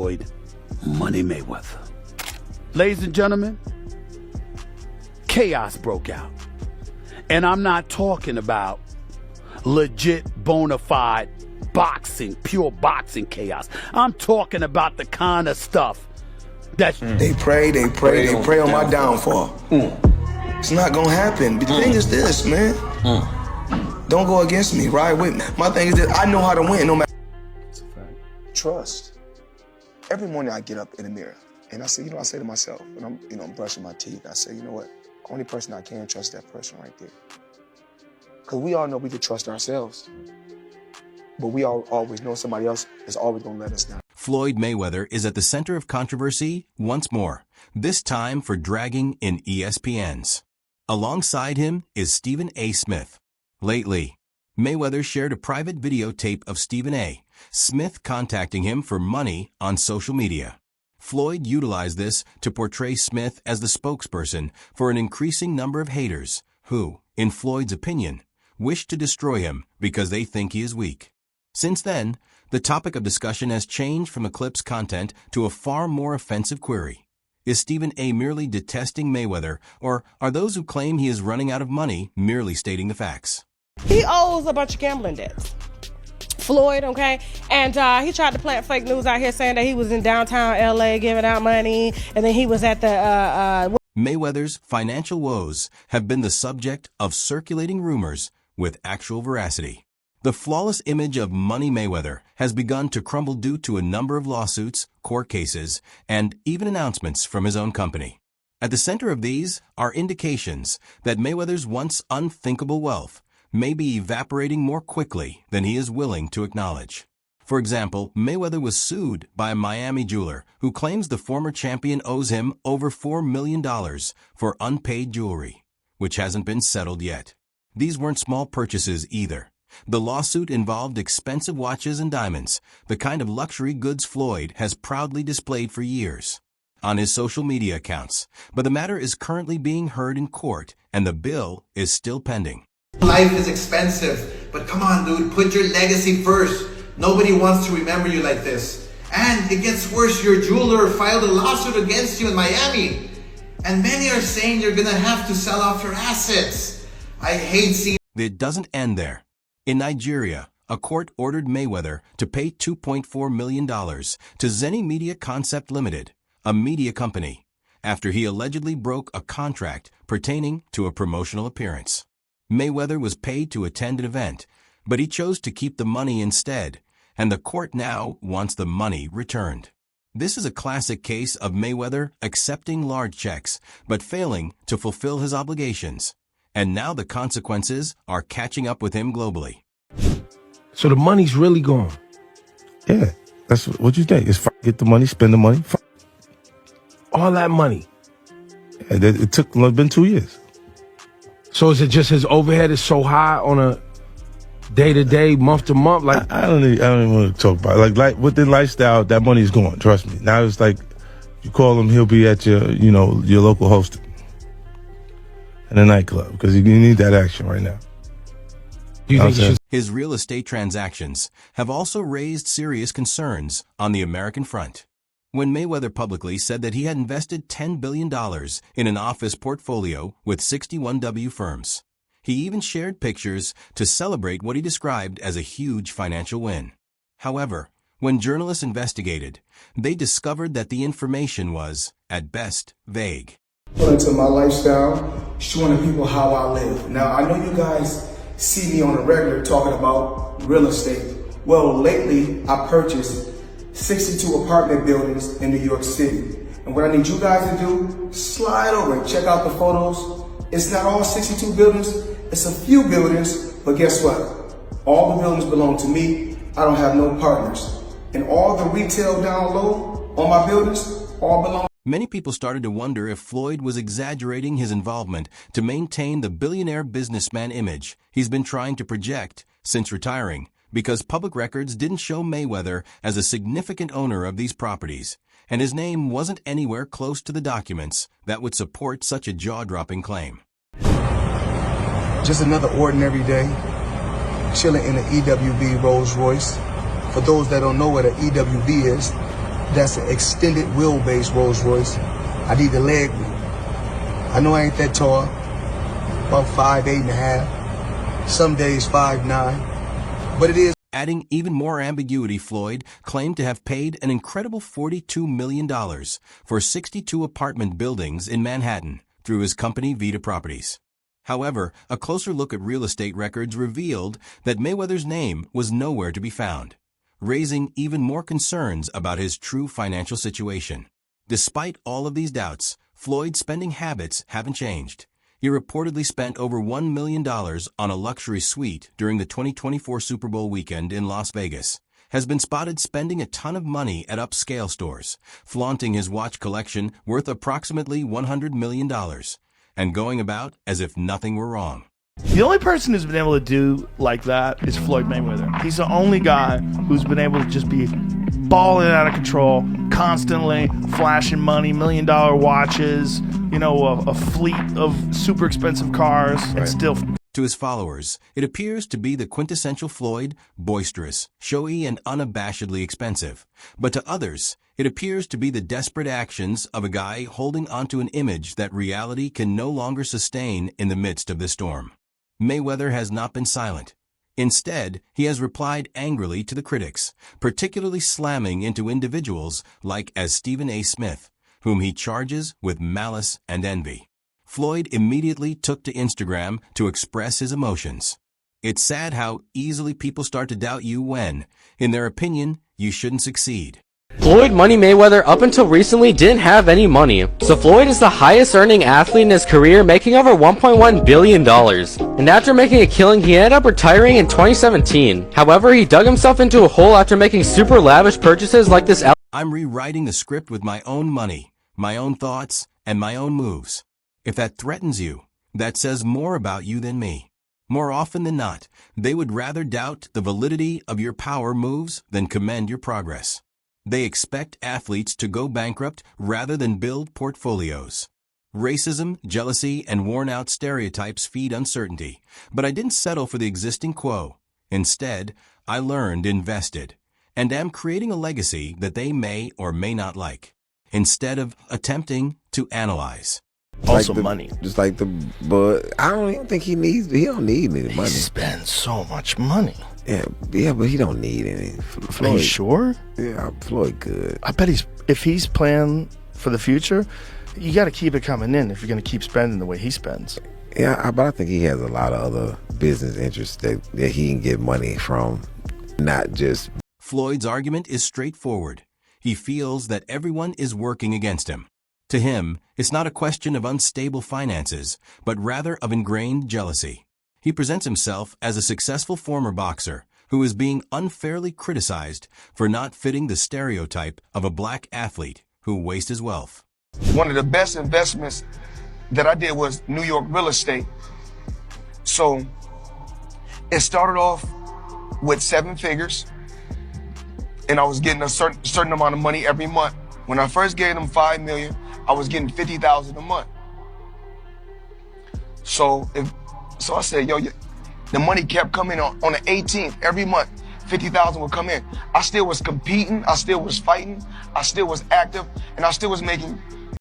Floyd Money Mayweather. Ladies and gentlemen, chaos broke out. And I'm not talking about legit, bona fide boxing, pure boxing chaos. I'm talking about the kind of stuff that They pray on my downfall. It's not gonna happen. But the thing is this, man. Don't go against me, ride with me. My thing is that I know how to win no matter. It's a fact. Trust. Every morning I get up in the mirror and I say, I say to myself, when I'm, brushing my teeth, I say, you know what? Only person I can trust that person right there. Because we all know we can trust ourselves. But we all always know somebody else is always going to let us down. Floyd Mayweather is at the center of controversy once more, this time for dragging in ESPNs. Alongside him is Stephen A. Smith. Lately, Mayweather shared a private videotape of Stephen A. Smith contacting him for money on social media. Floyd utilized this to portray Smith as the spokesperson for an increasing number of haters who, in Floyd's opinion, wish to destroy him because they think he is weak. Since then, the topic of discussion has changed from the clip's content to a far more offensive query. Is Stephen A. merely detesting Mayweather, or are those who claim he is running out of money merely stating the facts? He owes a bunch of gambling debts. Floyd, okay? And he tried to plant fake news out here saying that he was in downtown LA giving out money, and then he was at the... Mayweather's financial woes have been the subject of circulating rumors with actual veracity. The flawless image of Money Mayweather has begun to crumble due to a number of lawsuits, court cases, and even announcements from his own company. At the center of these are indications that Mayweather's once unthinkable wealth may be evaporating more quickly than he is willing to acknowledge. For example, Mayweather was sued by a Miami jeweler who claims the former champion owes him over $4 million for unpaid jewelry, which hasn't been settled yet. These weren't small purchases either. The lawsuit involved expensive watches and diamonds, the kind of luxury goods Floyd has proudly displayed for years on his social media accounts. But the matter is currently being heard in court, and the bill is still pending. Life is expensive, but come on, dude, put your legacy first. Nobody wants to remember you like this. And it gets worse, your jeweler filed a lawsuit against you in Miami. And many are saying you're gonna have to sell off your assets. I hate seeing... It doesn't end there. In Nigeria, a court ordered Mayweather to pay $2.4 million to Zenny Media Concept Limited, a media company, after he allegedly broke a contract pertaining to a promotional appearance. Mayweather was paid to attend an event, but he chose to keep the money instead, and the court now wants the money returned. This is a classic case of Mayweather accepting large checks, but failing to fulfill his obligations. And now the consequences are catching up with him globally. So the money's really gone? Yeah, that's what you think. It's get the money, spend the money. All that money? Yeah, it took been 2 years. So is it just his overhead is so high on a day-to-day, month-to-month? Like I don't even want to talk about it. Like with the lifestyle, that money's gone. Trust me. Now it's like you call him, he'll be at your local host in a nightclub because you need that action right now. Do you think his real estate transactions have also raised serious concerns on the American front. When Mayweather publicly said that he had invested $10 billion in an office portfolio with 61W firms. He even shared pictures to celebrate what he described as a huge financial win. However, when journalists investigated, they discovered that the information was, at best, vague. Into my lifestyle, showing the people how I live. Now, I know you guys see me on the regular talking about real estate. Well, lately, I purchased 62 apartment buildings in New York City. And what I need you guys to do, slide over and check out the photos. It's not all 62 buildings, it's a few buildings, but guess what? All the buildings belong to me. I don't have no partners. And all the retail down low on my buildings, all belong. Many people started to wonder if Floyd was exaggerating his involvement to maintain the billionaire businessman image he's been trying to project since retiring, because public records didn't show Mayweather as a significant owner of these properties, and his name wasn't anywhere close to the documents that would support such a jaw-dropping claim. Just another ordinary day, chilling in an EWB Rolls Royce. For those that don't know what an EWB is, that's an extended wheelbase Rolls Royce. I need the leg. I know I ain't that tall, about 5'8.5", some days 5'9", but it is. Adding even more ambiguity, Floyd claimed to have paid an incredible $42 million for 62 apartment buildings in Manhattan through his company Vita Properties. However, a closer look at real estate records revealed that Mayweather's name was nowhere to be found, raising even more concerns about his true financial situation. Despite all of these doubts, Floyd's spending habits haven't changed. He reportedly spent over $1 million on a luxury suite during the 2024 Super Bowl weekend in Las Vegas, has been spotted spending a ton of money at upscale stores, flaunting his watch collection worth approximately $100 million, and going about as if nothing were wrong. The only person who's been able to do like that is Floyd Mayweather. He's the only guy who's been able to just be balling out of control, constantly flashing money, $1 million watches, a fleet of super expensive cars, and still. To his followers, it appears to be the quintessential Floyd, boisterous, showy, and unabashedly expensive. But to others, it appears to be the desperate actions of a guy holding onto an image that reality can no longer sustain in the midst of the storm. Mayweather has not been silent. Instead, he has replied angrily to the critics, particularly slamming into individuals like as Stephen A. Smith, whom he charges with malice and envy. Floyd immediately took to Instagram to express his emotions. It's sad how easily people start to doubt you when, in their opinion, you shouldn't succeed. Floyd Money Mayweather up until recently didn't have any money, so Floyd is the highest earning athlete in his career, making over $1.1 billion. And after making a killing, he ended up retiring in 2017. However, he dug himself into a hole after making super lavish purchases like this. I'm rewriting the script with my own money, my own thoughts, and my own moves. If that threatens you, that says more about you than me. More often than not, they would rather doubt the validity of your power moves than commend your progress. They expect athletes to go bankrupt rather than build portfolios. Racism, jealousy, and worn-out stereotypes feed uncertainty, but I didn't settle for the existing quo. Instead, I learned, invested, and am creating a legacy that they may or may not like, instead of attempting to analyze. Also money. But I don't even think he don't need any money. He spends so much money. Yeah, but he don't need any. Floyd, are you sure? Yeah, Floyd good. I bet if he's planning for the future, you got to keep it coming in if you're going to keep spending the way he spends. Yeah, but I think he has a lot of other business interests that he can get money from, not just. Floyd's argument is straightforward. He feels that everyone is working against him. To him, it's not a question of unstable finances, but rather of ingrained jealousy. He presents himself as a successful former boxer who is being unfairly criticized for not fitting the stereotype of a black athlete who wastes his wealth. One of the best investments that I did was New York real estate. So it started off with 7 figures, and I was getting a certain amount of money every month. When I first gave them $5 million, I was getting $50,000 a month. So I said, the money kept coming on the 18th every month. 50,000 would come in. I still was competing. I still was fighting. I still was active, and I still was making